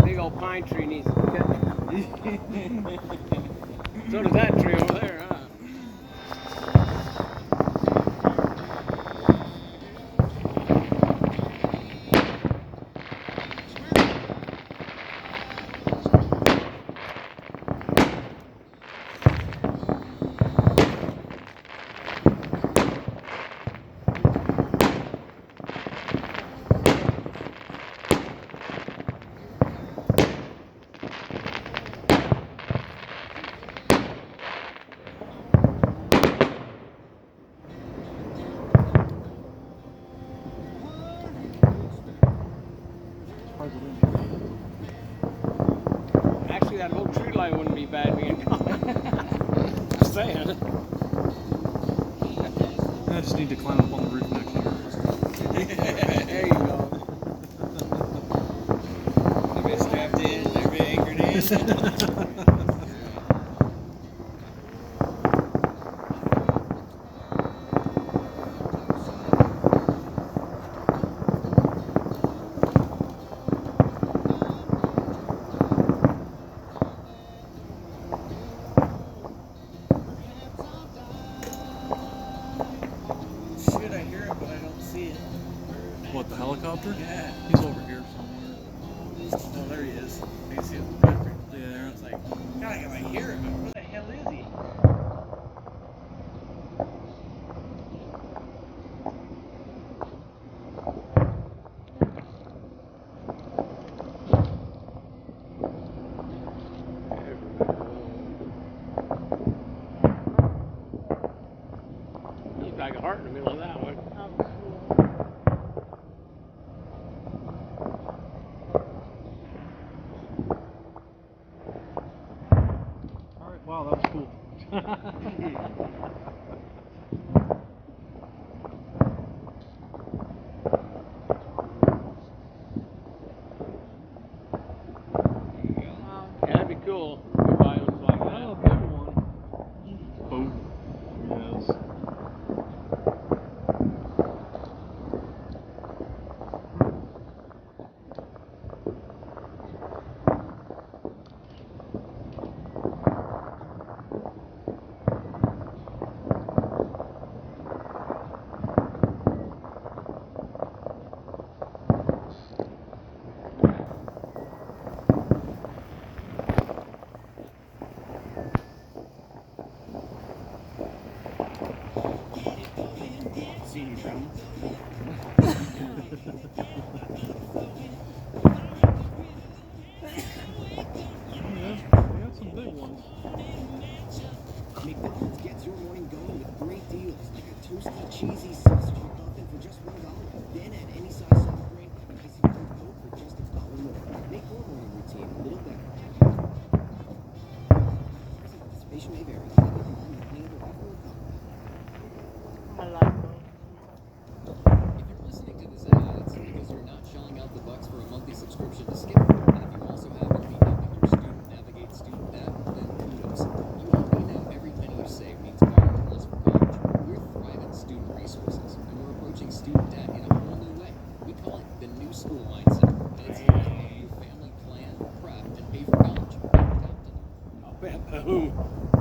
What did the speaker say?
Big old pine tree needs to be cut. So does that tree over there, huh? Actually, that whole tree line wouldn't be bad being gone. Just saying. I just need to climb up on the roof next year. There you go. Everybody strapped in, everybody anchored in. Shit, I hear it, but I don't see it. What, the helicopter? Yeah. He's over here somewhere. Oh, there he is. I see it. Right there. Yeah. It's like, God, I can hear it, but where the hell is he? He's like a heart in the middle of that one. Alright, wow, that was cool. Yeah, that'd be cool. We buy ones like that. Oh, big one. Boom. Yes. Senior trauma. Yeah, we got some big ones. McDonald's gets your morning going with great deals, like a toasty, cheesy sausage McMuffin for just $1. Then add any size soft drink and icy cold Coke for just $1 more. Make your morning routine a little better. Participation may vary. I like those. If you're listening to this ad, it's because you're not shelling out the bucks for a monthly subscription to Skip. And if you also happen to be helping your student navigate student debt, then kudos. You already know every penny you save means more to us for college. We're Thrivent Student Resources, and we're approaching student debt in a whole new way. We call it the New School Mindset, and it's here to help your family plan, prep, and pay for college. Tap to Boom.